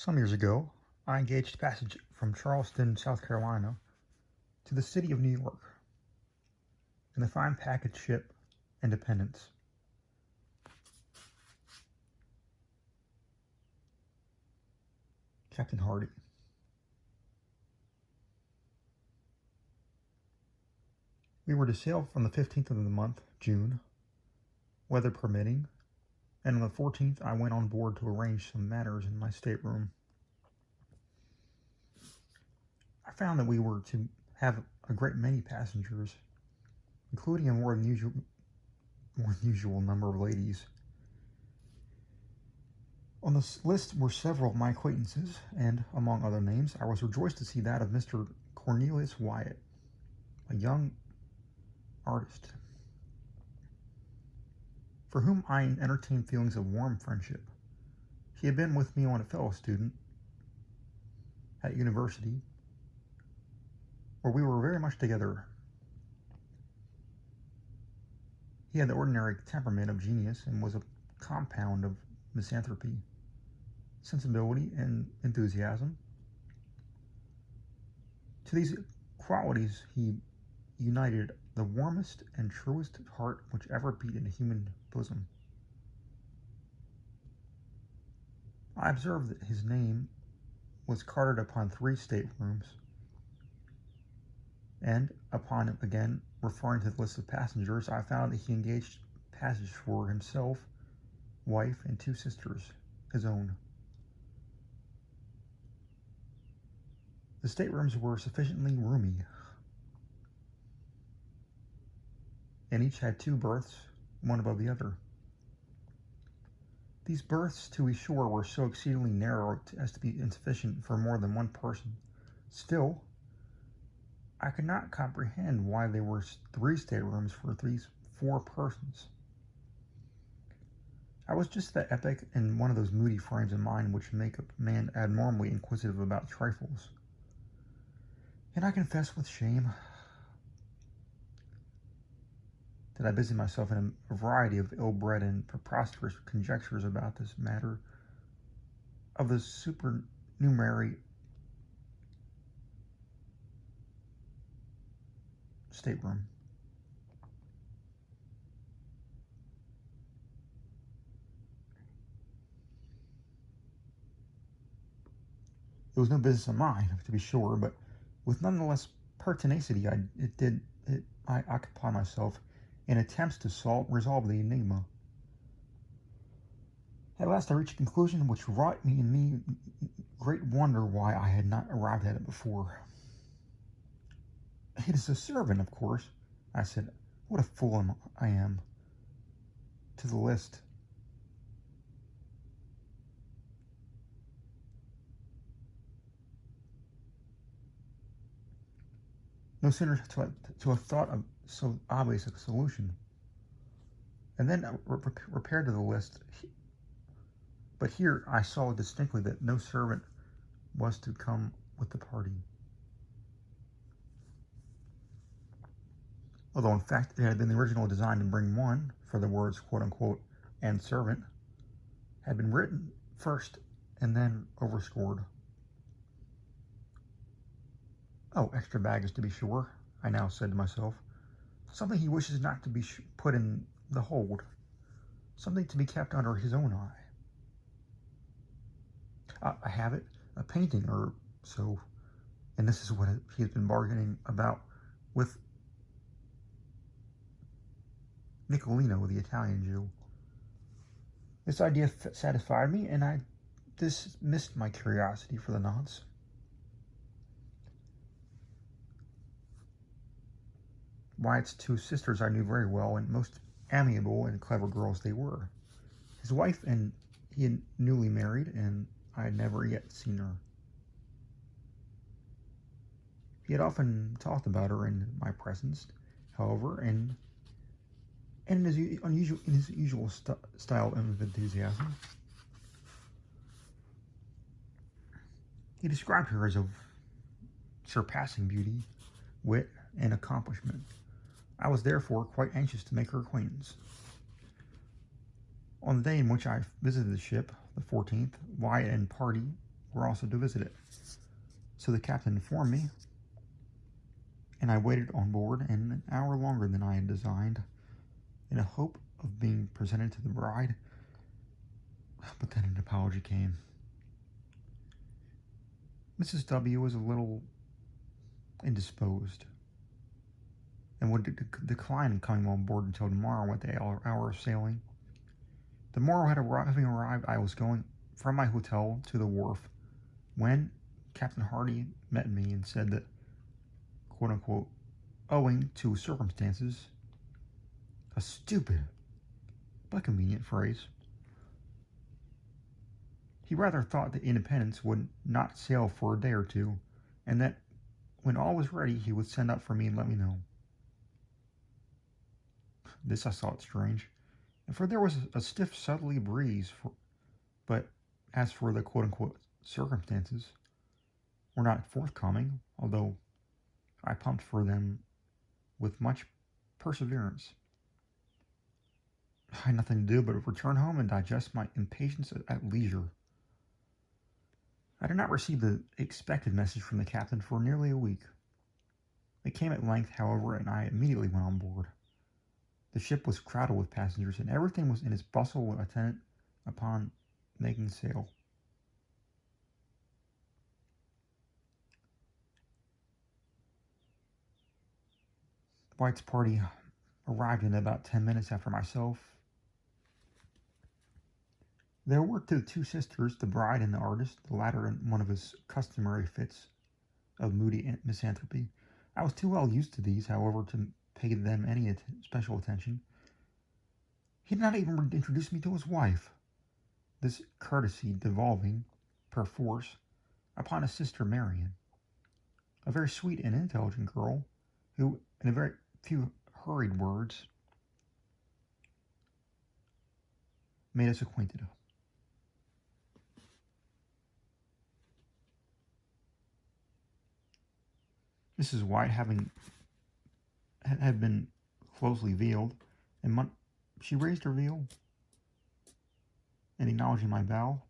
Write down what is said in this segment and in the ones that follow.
Some years ago, I engaged passage from Charleston, South Carolina, to the city of New York in the fine packet ship Independence. Captain Hardy. We were to sail from the 15th of the month, June, weather permitting, and on the 14th I went on board to arrange some matters in my stateroom. I found that we were to have a great many passengers, including a more than usual number of ladies. On this list were several of my acquaintances, and, among other names, I was rejoiced to see that of Mr. Cornelius Wyatt, a young artist, for whom I entertained feelings of warm friendship. He had been with me when a fellow student at university, where we were very much together. He had the ordinary temperament of genius and was a compound of misanthropy, sensibility, and enthusiasm. To these qualities he united the warmest and truest heart which ever beat in a human bosom. I observed that his name was carded upon 3 staterooms, and upon again referring to the list of passengers, I found that he engaged passage for himself, wife, and 2 sisters, his own. The staterooms were sufficiently roomy, and each had 2 berths, one above the other. These berths, to be sure, were so exceedingly narrow as to be insufficient for more than one person. Still, I could not comprehend why there were 3 staterooms for these 4 persons. I was just that epoch in one of those moody frames of mind which make a man abnormally inquisitive about trifles. And I confess with shame that I busied myself in a variety of ill-bred and preposterous conjectures about this matter of the supernumerary stateroom. It was no business of mine, to be sure, but with none the less pertinacity I occupy myself in attempts to resolve the enigma. At last I reached a conclusion which wrought in me great wonder why I had not arrived at it before. "It is a servant, of course," I said. "What a fool I am. To the list." No sooner to have thought of so obvious a solution, and then repaired to the list. But here I saw distinctly that no servant was to come with the party, although in fact it had been the original design to bring one, for the words quote-unquote "and servant" had been written first and then overscored. "Oh, extra baggage, to be sure," I now said to myself. "Something he wishes not to be put in the hold. Something to be kept under his own eye. I have it, a painting or so, and this is what he has been bargaining about with Nicolino, the Italian Jew." This idea satisfied me, and I dismissed my curiosity for the nonce. Wyatt's 2 sisters I knew very well, and most amiable and clever girls they were. His wife and he had newly married, and I had never yet seen her. He had often talked about her in my presence, however, and in his usual style of enthusiasm. He described her as of surpassing beauty, wit, and accomplishment. I was therefore quite anxious to make her acquaintance. On the day in which I visited the ship, the 14th, Wyatt and party were also to visit it. So the captain informed me, and I waited on board an hour longer than I had designed, in a hope of being presented to the bride. But then an apology came. Mrs. W. was a little indisposed and would decline coming on board until tomorrow at the hour of sailing. The morrow having arrived, I was going from my hotel to the wharf when Captain Hardy met me and said that, quote unquote, owing to circumstances, a stupid but convenient phrase, he rather thought the Independence would not sail for a day or two, and that when all was ready he would send up for me and let me know. This I thought strange, for there was a stiff southerly breeze, but as for the quote-unquote circumstances, were not forthcoming, although I pumped for them with much perseverance. I had nothing to do but return home and digest my impatience at leisure. I did not receive the expected message from the captain for nearly a week. It came at length, however, and I immediately went on board. The ship was crowded with passengers, and everything was in its bustle attendant upon making sail. White's party arrived in about 10 minutes after myself. There were the two sisters, the bride and the artist, the latter in one of his customary fits of moody misanthropy. I was too well used to these, however, to pay them any special attention. He did not even introduce me to his wife, this courtesy devolving, perforce, upon his sister Marian, a very sweet and intelligent girl, who, in a very few hurried words, made us acquainted. Mrs. White, had been closely veiled, and she raised her veil, and acknowledging my bow,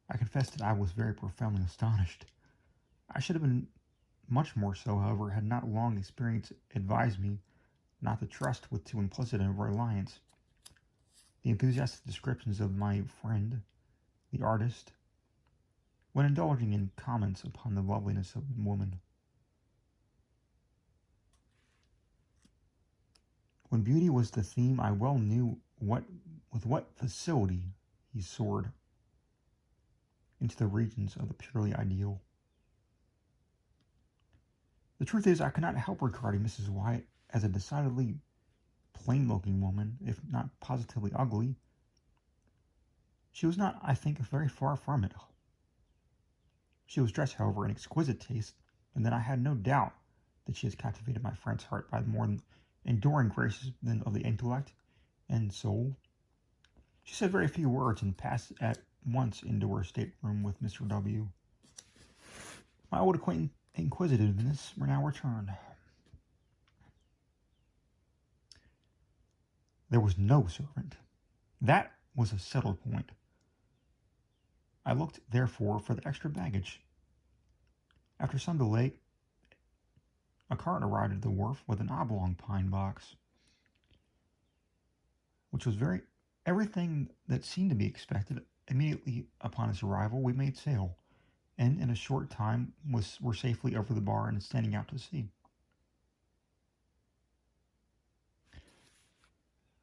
I confessed that I was very profoundly astonished. I should have been much more so, however, had not long experience advised me not to trust with too implicit a reliance. The enthusiastic descriptions of my friend, the artist, when indulging in comments upon the loveliness of woman. When beauty was the theme, I well knew with what facility he soared into the regions of the purely ideal. The truth is, I could not help regarding Mrs. White as a decidedly plain-looking woman, if not positively ugly. She was not, I think, very far from it. She was dressed, however, in exquisite taste, and then I had no doubt that she has captivated my friend's heart by the more enduring graces of the intellect and soul. She said very few words and passed at once into her stateroom with Mr. W. My old inquisitiveness now returned. There was no servant. That was a settled point. I looked, therefore, for the extra baggage. After some delay, a cart arrived at the wharf with an oblong pine box, which was everything that seemed to be expected. Immediately upon its arrival, we made sail, and in a short time were safely over the bar and standing out to sea.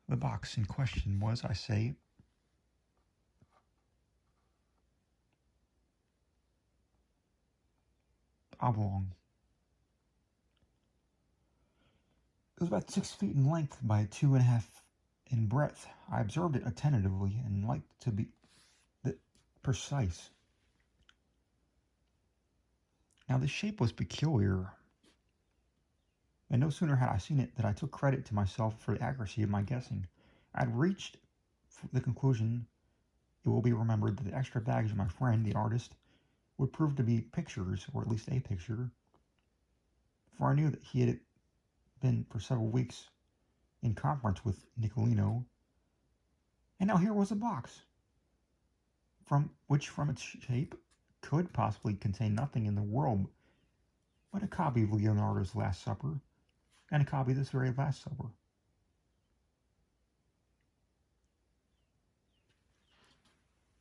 The box in question was, I say, oblong. It was about 6 feet in length by 2.5 in breadth. I observed it attentively and liked to be precise. Now, the shape was peculiar, and no sooner had I seen it than I took credit to myself for the accuracy of my guessing. I had reached the conclusion, it will be remembered, that the extra baggage of my friend, the artist, would prove to be pictures, or at least a picture, for I knew that he had been for several weeks in conference with Nicolino, and now here was a box, from its shape, could possibly contain nothing in the world but a copy of Leonardo's Last Supper and a copy of this very Last Supper.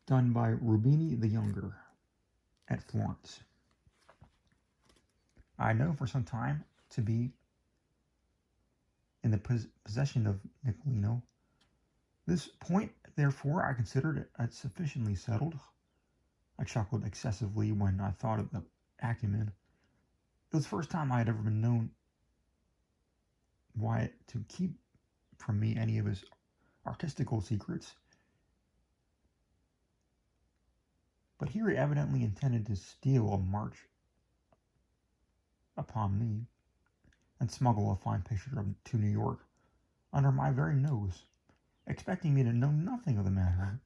Done by Rubini the Younger at Florence. I know for some time to be in the possession of Nicolino. This point, therefore, I considered it sufficiently settled. I chuckled excessively when I thought of the acumen. It was the first time I had ever been known Wyatt to keep from me any of his artistical secrets. But here he evidently intended to steal a march upon me and smuggle a fine picture to New York under my very nose, expecting me to know nothing of the matter.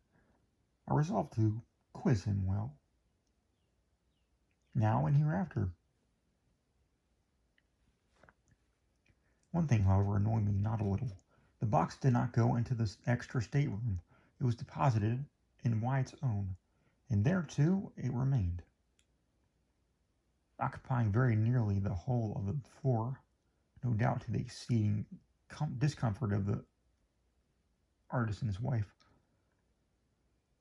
I resolved to quiz him well, now and hereafter. One thing, however, annoyed me not a little. The box did not go into the extra stateroom. It was deposited in Wyatt's own, and there, too, it remained, occupying very nearly the whole of the floor, no doubt to the exceeding discomfort of the artisan's wife.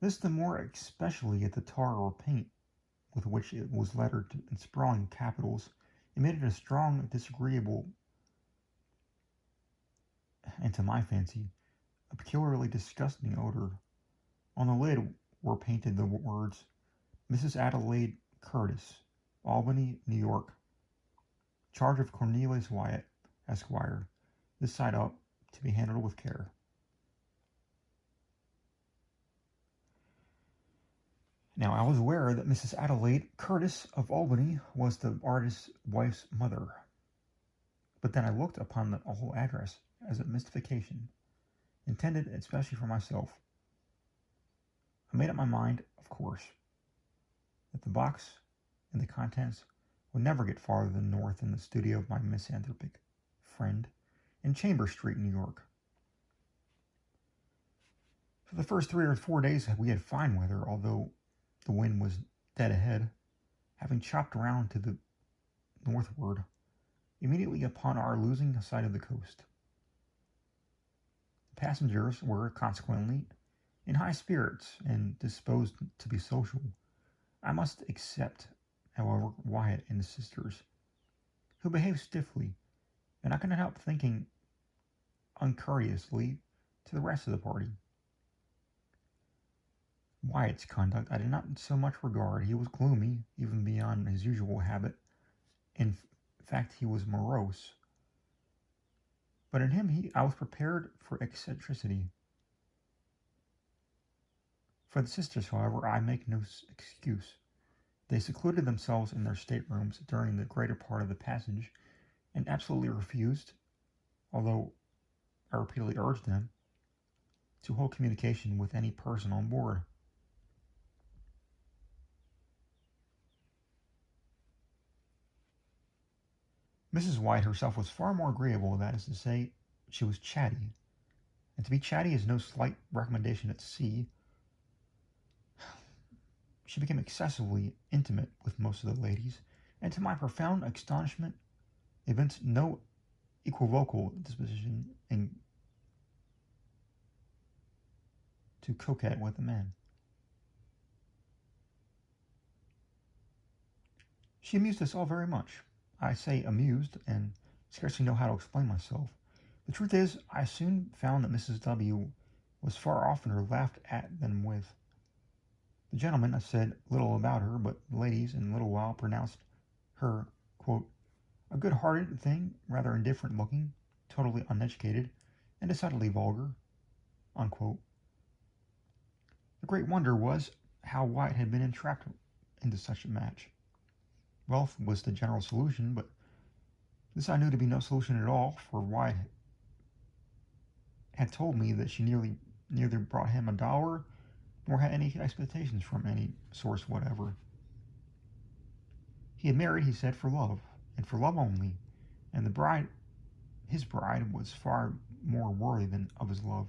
This the more especially at the tar or paint with which it was lettered in sprawling capitals emitted a strong, disagreeable, and to my fancy, a peculiarly disgusting odor. On the lid were painted the words, Mrs. Adelaide Curtis, Albany, New York. Charge of Cornelius Wyatt, Esquire. This side up, to be handled with care. Now, I was aware that Mrs. Adelaide Curtis of Albany was the artist's wife's mother. But then I looked upon the whole address as a mystification, intended especially for myself. I made up my mind, of course, that the box and the contents would never get farther than north in the studio of my misanthropic friend in Chambers Street, New York. For the first 3 or 4 days we had fine weather, although the wind was dead ahead, having chopped around to the northward, immediately upon our losing sight of the coast. The passengers were, consequently, in high spirits and disposed to be social. I must except, however, Wyatt and his sisters, who behaved stiffly, and I could not help thinking uncourteously to the rest of the party. Wyatt's conduct I did not so much regard. He was gloomy, even beyond his usual habit. In fact, he was morose. But in him I was prepared for eccentricity. For the sisters, however, I make no excuse. They secluded themselves in their staterooms during the greater part of the passage, and absolutely refused, although I repeatedly urged them, to hold communication with any person on board. Mrs. White herself was far more agreeable, that is to say, she was chatty. And to be chatty is no slight recommendation at sea. She became excessively intimate with most of the ladies, and to my profound astonishment, evinced no equivocal disposition to coquette with the men. She amused us all very much. I say amused, and scarcely know how to explain myself. The truth is, I soon found that Mrs. W. was far oftener laughed at than with. The gentlemen said little about her, but the ladies in a little while pronounced her, quote, a good-hearted thing, rather indifferent-looking, totally uneducated, and decidedly vulgar, unquote. The great wonder was how Wyatt had been entrapped into such a match. Wealth was the general solution, but this I knew to be no solution at all, for Wyatt had told me that she neither brought him a dollar nor had any expectations from any source whatever. He had married, he said, for love, and for love only, and his bride, was far more worthy than of his love.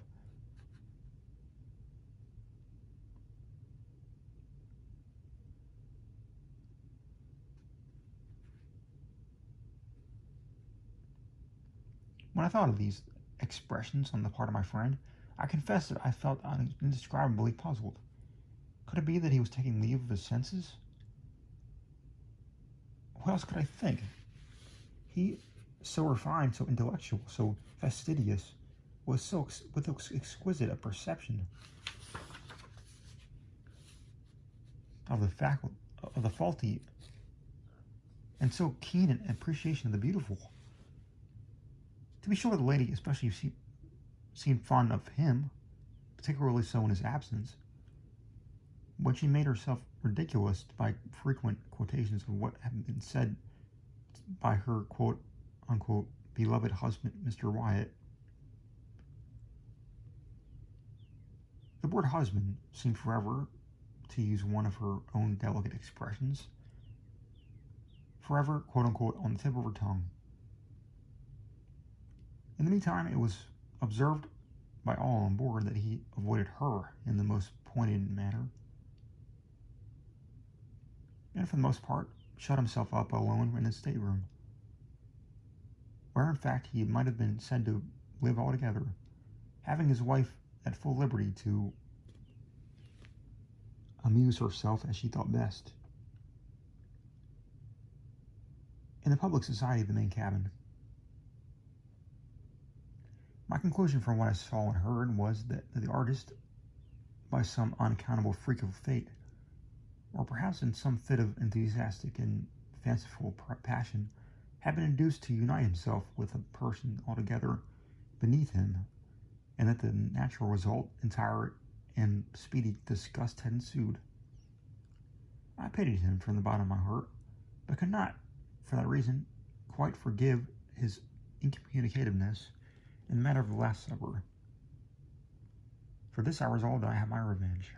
When I thought of these expressions on the part of my friend, I confess that I felt indescribably puzzled. Could it be that he was taking leave of his senses? What else could I think? He, so refined, so intellectual, so fastidious, was so with exquisite a perception of the faulty, and so keen an appreciation of the beautiful. To be sure, the lady especially seemed fond of him, particularly so in his absence. When she made herself ridiculous by frequent quotations of what had been said by her quote unquote beloved husband, Mr. Wyatt. The word husband seemed forever, to use one of her own delicate expressions, forever, quote unquote, on the tip of her tongue. In the meantime, it was observed by all on board that he avoided her in the most pointed manner, and for the most part shut himself up alone in his stateroom, where in fact he might have been said to live altogether, having his wife at full liberty to amuse herself as she thought best. In the public society of the main cabin, my conclusion from what I saw and heard was that the artist, by some unaccountable freak of fate, or perhaps in some fit of enthusiastic and fanciful passion, had been induced to unite himself with a person altogether beneath him, and that the natural result, entire and speedy disgust had ensued. I pitied him from the bottom of my heart, but could not, for that reason, quite forgive his incommunicativeness in the matter of the Last Supper. For this I resolved I have my revenge.